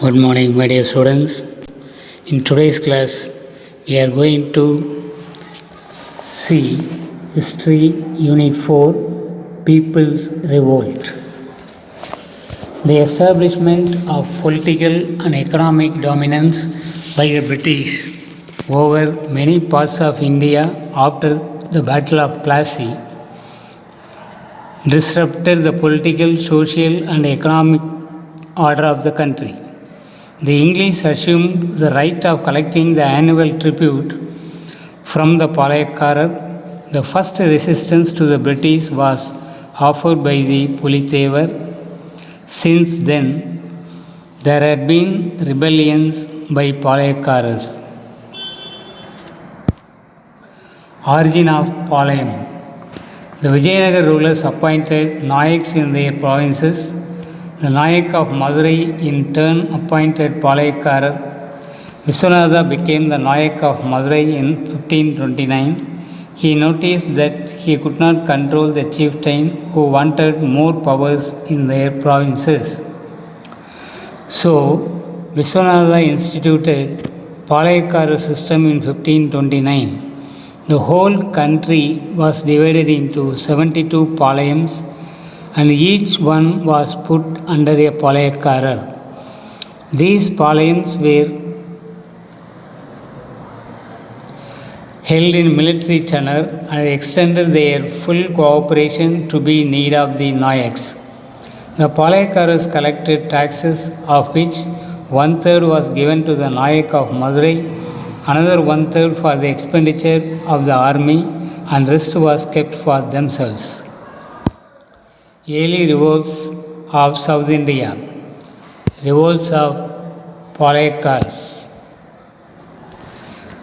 Good morning, my dear students. In today's class, we are going to see History Unit 4 People's Revolt. The establishment of political and economic dominance by the British over many parts of India after the Battle of Plassey disrupted the political, social, and economic order of the country. The English assumed the right of collecting the annual tribute from the Palayakkarar. The first resistance to the British was offered by the Pulithevar. Since then, there had been rebellions by Palayakkarars. Origin of Palayam. The Vijayanagar rulers appointed Nayaks in their provinces. The Nayak of Madurai in turn appointed Palayakkarar. Vishwanatha became the Nayak of Madurai in 1529. He noticed that he could not control the chieftain who wanted more powers in their provinces. So, Vishwanatha instituted Palayakkarar system in 1529. The whole country was divided into 72 Palayams, and each one was put under a Palayakkarar. These Palayams were held in military tenure and extended their full cooperation to be need of the Nayaks. The Palayakkaras collected taxes, of which 1/3 was given to the Nayak of Madurai, another 1/3 for the expenditure of the army, and rest was kept for themselves. Early revolts of South India. Revolts of Palayakkaras.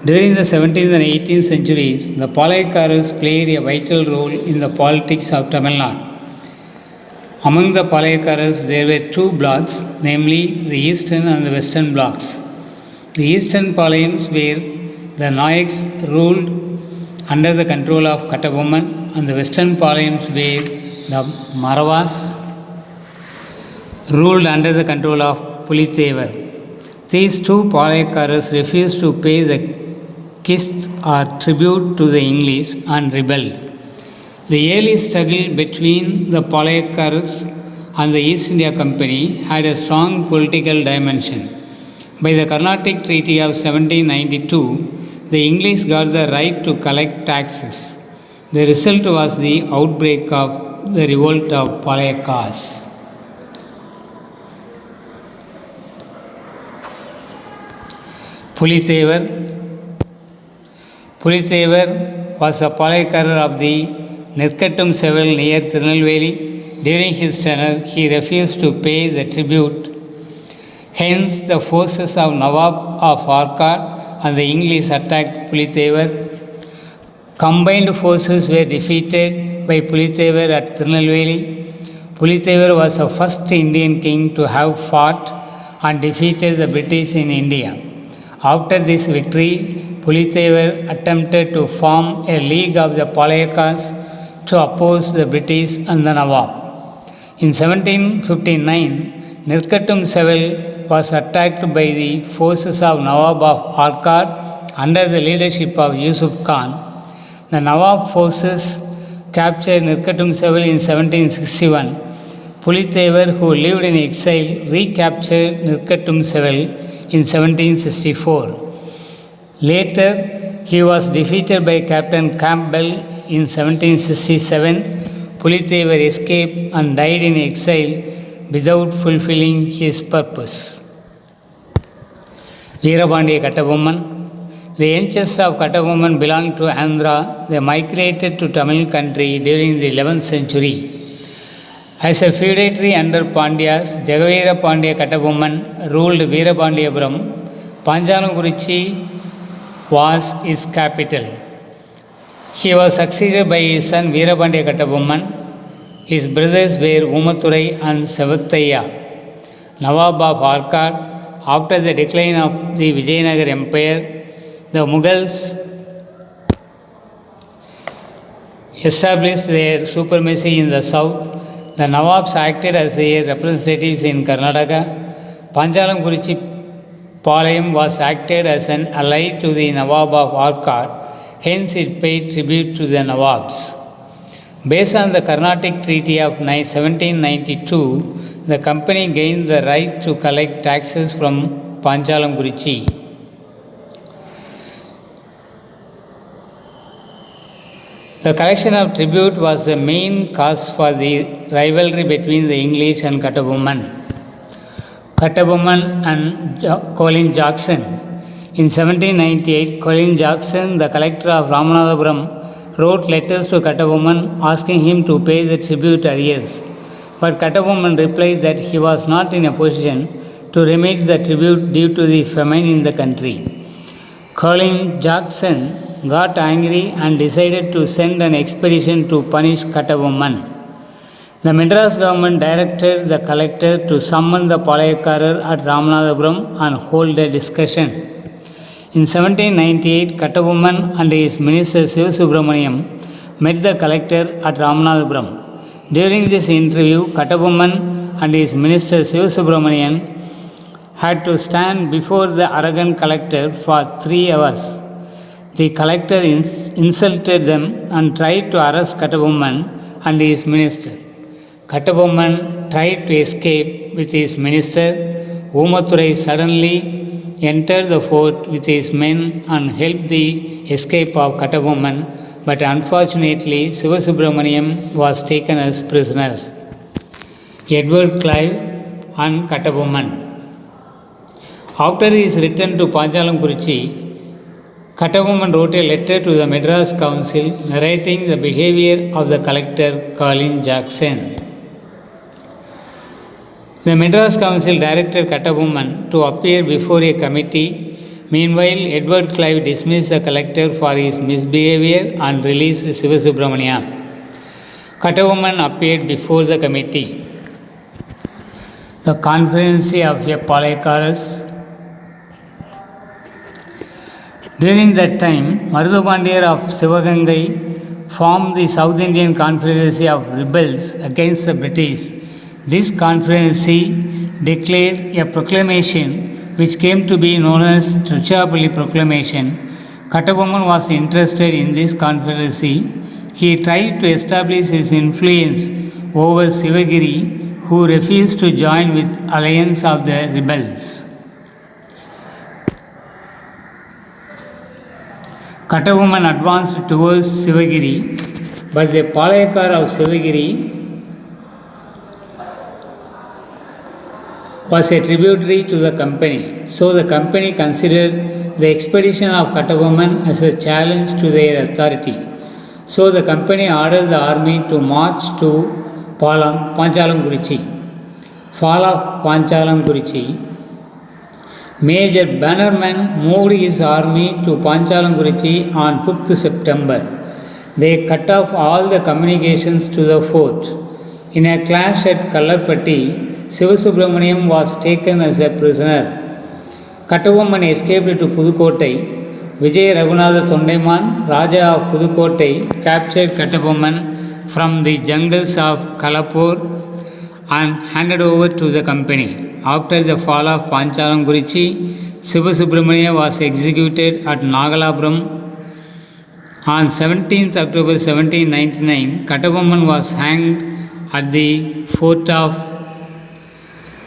During the 17th and 18th centuries, the Palayakkaras played a vital role in the politics of Tamil Nadu. Among the Palayakkaras, there were two blocks, namely the eastern and the western blocks. The eastern Palayams where the Nayaks ruled under the control of Kattabomman, and the western Palayams where the Maravas ruled under the control of Pulithevar. These two Palayakkaras refused to pay the kist or tribute to the English and rebelled. The early struggle between the Palayakkaras and the East India Company had a strong political dimension. By the Carnatic Treaty of 1792, the English got the right to collect taxes. The result was the outbreak of the revolt of Palayakkas. Pulithevar was a Palayakkarar of the Nirkattum Seval near Tirunelveli. During his tenure, he refused to pay the tribute. Hence, the forces of Nawab of Arcot and the English attacked Pulithevar. Combined forces were defeated by Pulithevar at Tirunelveli. Pulithevar was the first Indian king to have fought and defeated the British in India. After this victory, Pulithevar attempted to form a league of the Palayakkas to oppose the British and the Nawab. In 1759, Nirkattum Seval was attacked by the forces of Nawab of Arcot under the leadership of Yusuf Khan. The Nawab forces captured Nirkattum Seval in 1761. Pulithevar, who lived in exile, recaptured Nirkattum Seval in 1764. Later, he was defeated by Captain Campbell in 1767. Pulithevar escaped and died in exile without fulfilling his purpose. Veerabhandiya Kattabomman. The ancestors of Kattabomman belonged to Andhra. They migrated to Tamil country during the 11th century. As a feudatory under Pandyas, Jagaveera Pandiya Kattabomman ruled Veerabhandiyapuram. Panjalangurichi was his capital. He was succeeded by his son Veerabhandiya Kattabomman. His brothers were Umathurai and Sevathaiya. Nawab of Arcot. After the decline of the Vijayanagar Empire, the Mughals established their supremacy in the south. The Nawabs acted as their representatives in Karnataka. Panchalamkurichi Palayam was acted as an ally to the Nawab of Arcot, hence it paid tribute to the Nawabs. Based on the Carnatic Treaty of 1792, the company gained the right to collect taxes from Panchalamkurichi. The collection of tribute was the main cause for the rivalry between the English and Kattabomman and Colin Jackson. In 1798, Colin Jackson, the collector of Ramanathapuram, wrote letters to Kattabomman asking him to pay the tribute arrears. But Kattabomman replied that he was not in a position to remit the tribute due to the famine in the country. Colin Jackson got angry and decided to send an expedition to punish Kattabomman. The Madras government directed the collector to summon the Palayakarar at Ramanathapuram and hold a discussion. In 1798, Kattabomman and his minister Sivasubramaniam met the collector at Ramanathapuram. During this interview, Kattabomman and his minister Sivasubramanian had to stand before the arrogant collector for 3 hours. The collector insulted them and tried to arrest Kattabomman and his minister. Kattabomman tried to escape with his minister. Oomathurai suddenly entered the fort with his men and helped the escape of Kattabomman, but unfortunately Sivasubramaniam was taken as prisoner. Edward Clive and Kattabomman. After his return to Panchalamkurichi, Kattabomman wrote a letter to the Madras Council narrating the behavior of the collector Colin Jackson. The Madras Council directed Kattabomman to appear before a committee. Meanwhile, Edward Clive dismissed the collector for his misbehavior and released Sivasubramaniam. Kattabomman appeared before the committee. The Conferency of Palayakaras. During that time, Marudupandiyar of Sivagangai formed the South Indian Confederacy of Rebels against the British. This confederacy declared a proclamation which came to be known as Tiruchirappalli Proclamation. Kattabomman was interested in this confederacy. He tried to establish his influence over Sivagiri, who refused to join with alliance of the rebels. Kattabomman advanced towards Sivagiri, but the Palayakar of Sivagiri was a tributary to the company. So the company considered the expedition of Kattabomman as a challenge to their authority. So the company ordered the army to march to Panchalamkurichi. Fall of Panchalamkurichi. Major Bannerman moved his army to Panchalamkurichi on 5th September. They cut off all the communications to the fort. In a clash at Kallarpatti, Sivasubramaniam was taken as a prisoner. Kattabomman escaped to Pudukottai. Vijay Raghunatha Tondaiman, Raja of Pudukottai, captured Kattabomman from the jungles of Kalapur and handed over to the company. After the fall of Panchalamkurichi, Sivasubramaniam was executed at Nagalapuram. On 17th October 1799, Kattabomman was hanged at the fort of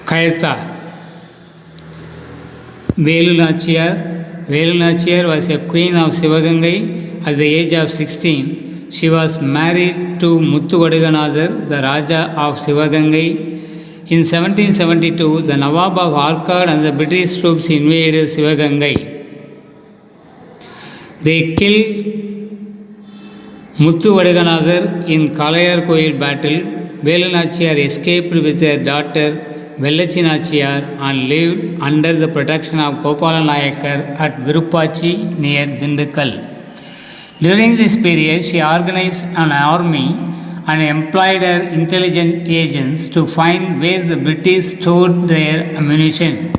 Kayatha. Velu Nachiyar was a queen of Sivagangai at the age of 16. She was married to Muthu Vaduganathar, the Raja of Sivagangai. In 1772, the Nawab of Arcot and the British troops invaded Sivagangai. They killed Muthu Vaduganathar in Kalayar Koil battle. Velu Nachiyar escaped with her daughter Vellachi Nachiyar and lived under the protection of Gopala Nayakar at Viruppachi near Dindikkal. During this period, she organized an army and employed her intelligence agents to find where the British stored their ammunition.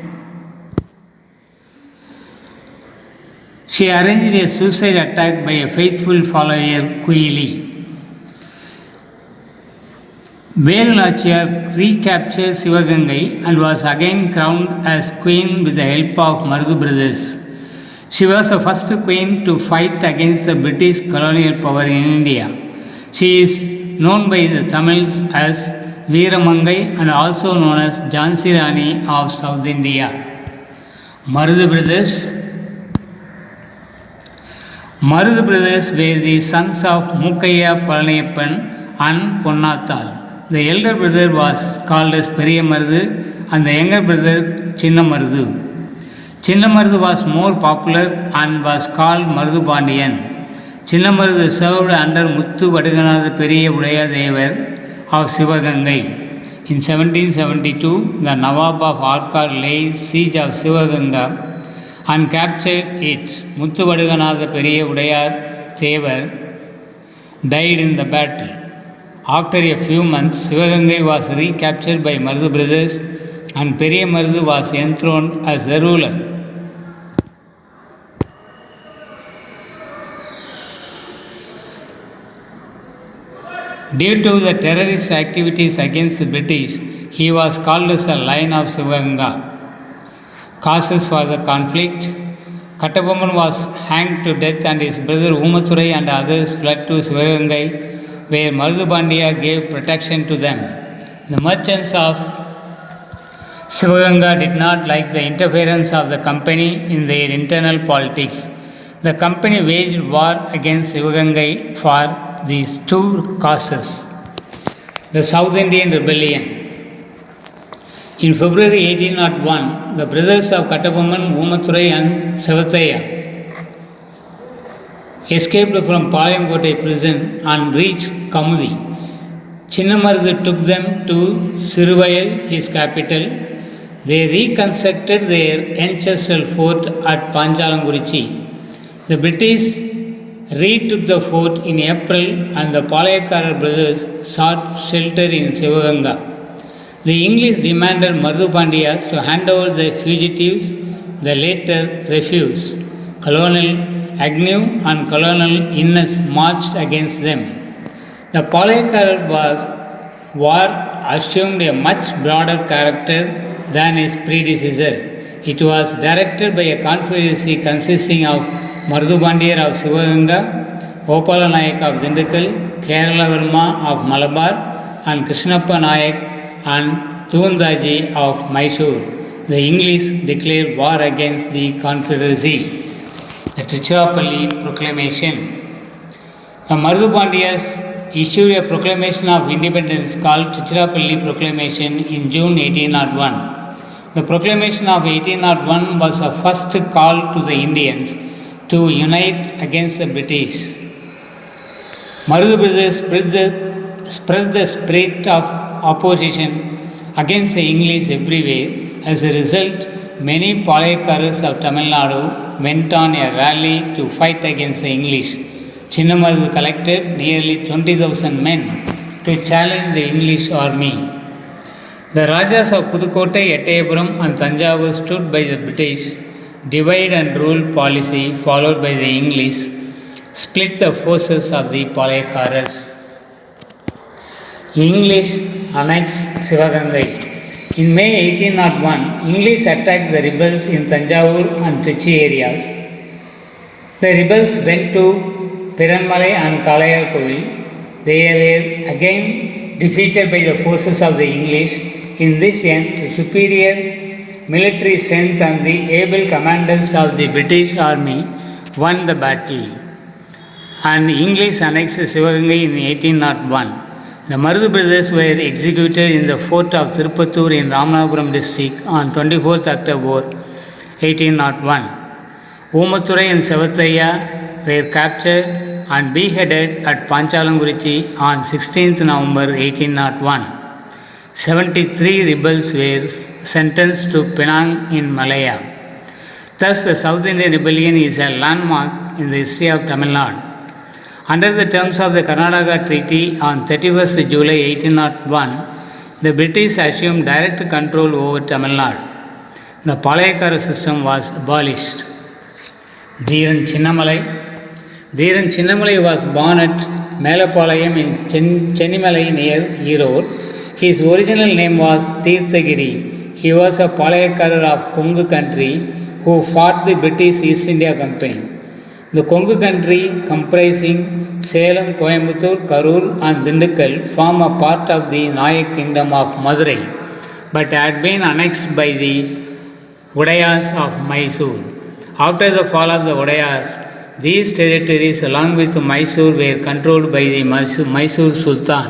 She arranged a suicide attack by a faithful follower, Kuili. Velu Nachiyar recaptured Sivagangai and was again crowned as queen with the help of Marudhu brothers. She was the first queen to fight against the British colonial power in India. She is known by the Tamils as Veeramangai and also known as Jhansi Rani of South India. Marudhu brothers were the sons of Mukkaya Palaniyappan and Ponnathal. The elder brother was called as Periya Marudhu and the younger brother Chinna Marudhu. Chinna Marudhu was more popular and was called Marudhu Pandiyan. Chinna Marudhu served under Muthu Vaduganatha Periya Udaya Devar of Sivagangai. In 1772, the Nawab of Arcot laid siege of Sivaganga and captured it. Muthu Vaduganatha Periya Udaya Devar died in the battle. After a few months, Sivagangai was recaptured by Marudhu brothers and Periya Marudhu was enthroned as the ruler. Due to the terrorist activities against the British, he was called as the Lion of Sivaganga. Causes for the conflict: Kattabomman was hanged to death and his brother Oomathurai and others fled to Sivagangai, where Marudhu Pandiya gave protection to them. The merchants of Sivaganga did not like the interference of the company in their internal politics. The company waged war against Sivagangai for these two causes. The South Indian Rebellion. In February 1801, the brothers of Kattabomman, Oomathurai and Sevathaiya escaped from Palayamkottai prison and reached Kamudi. Chinna Marudhu took them to Siruvayal, his capital. They reconstructed their ancestral fort at Panchalangurichi. The British retook the fort in April and the Palayakkarar brothers sought shelter in Sivaganga. The English demanded Marudhu Pandiyas to hand over the fugitives. The latter refused. Colonel Agnew and Colonel Innes marched against them. The Palayakkarar war assumed a much broader character than its predecessor. It was directed by a confederacy consisting of Marudhu Pandiyar of Sivaganga, Gopala Nayak of Dindigul, Kerala Verma of Malabar, and Krishnappa Nayak and Thuvandaji of Mysore. The English declared war against the confederacy. The Tiruchirappalli Proclamation. The Marudhu Pandiyas issued a proclamation of independence called Tiruchirappalli Proclamation in June 1801. The proclamation of 1801 was the first call to the Indians to unite against the British. Marudhu brothers spread the spirit of opposition against the English everywhere. As a result, many Palayakkarars of Tamil Nadu went on a rally to fight against the English. Chinna Marudhu collected nearly 20,000 men to challenge the English army. The Rajas of Pudukottai, Ettayapuram and Thanjavur stood by the British. Divide and rule policy followed by the English split the forces of the Palayakkaras. English annexed Sivagangai. In May 1801, English attacked the rebels in Thanjavur and Trichy areas. The rebels went to Piranmalai and Kalayar Kovil. They were again defeated by the forces of the English. In this end, the superior military strength and the able commanders of the British army won the battle, and English annexed Sivagangai in 1801. The Marudhu brothers were executed in the fort of Tirupattur in Ramanathapuram district on 24th October 1801. Oomathurai and Sevathaiya were captured and beheaded at Panchalangurichi on 16th November 1801. 73 rebels were sentenced to Penang in Malaya. Thus, the South Indian Rebellion is a landmark in the history of Tamil Nadu. Under the terms of the Karnataka Treaty on 31st July 1801, the British assumed direct control over Tamil Nadu. The Palayakkara system was abolished. Dheeran Chinnamalai was born at Melapalayam in Chenimalai near Erode. His original name was Tirthagiri. He was a Palayakarar of Kongu country who fought the British East India Company. The Kongu country, comprising Salem, Coimbatore, Karur and Dindikkal, form a part of the Nayak kingdom of Madurai, but had been annexed by the Udayas of Mysore. After the fall of the Udayas, these territories along with Mysore were controlled by the Mysore Sultan.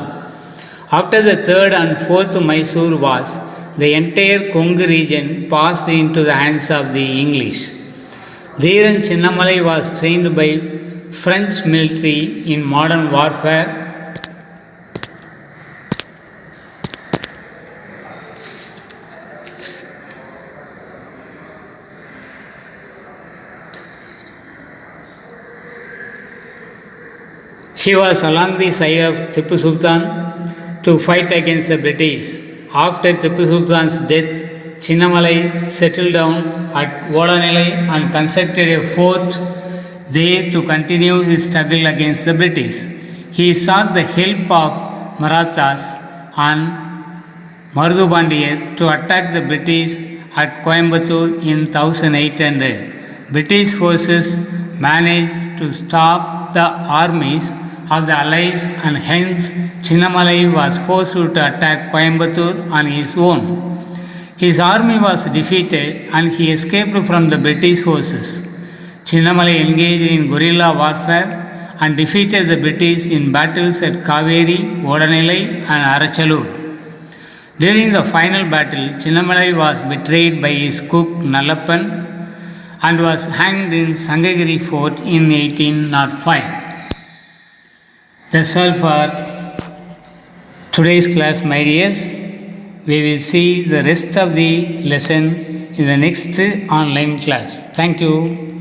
After the third and fourth Mysore Wars, the entire Kongu region passed into the hands of the English. Dhiran Chinnamalai was trained by French military in modern warfare. He was along the side of Tipu Sultan to fight against the British. After Tipu Sultan's death, Chinnamalai settled down at Vodanilai and constructed a fort there to continue his struggle against the British. He sought the help of Marathas and Marudubandiyar to attack the British at Coimbatore in 1800. British forces managed to stop the armies of the Allies and hence Chinnamalai was forced to attack Coimbatore on his own. His army was defeated and he escaped from the British forces. Chinnamalai engaged in guerrilla warfare and defeated the British in battles at Kaveri, Vodanilai and Arachalur. During the final battle, Chinnamalai was betrayed by his cook Nallappan and was hanged in Sangagiri fort in 1805. That's all for today's class, my dears. We will see the rest of the lesson in the next online class. Thank you.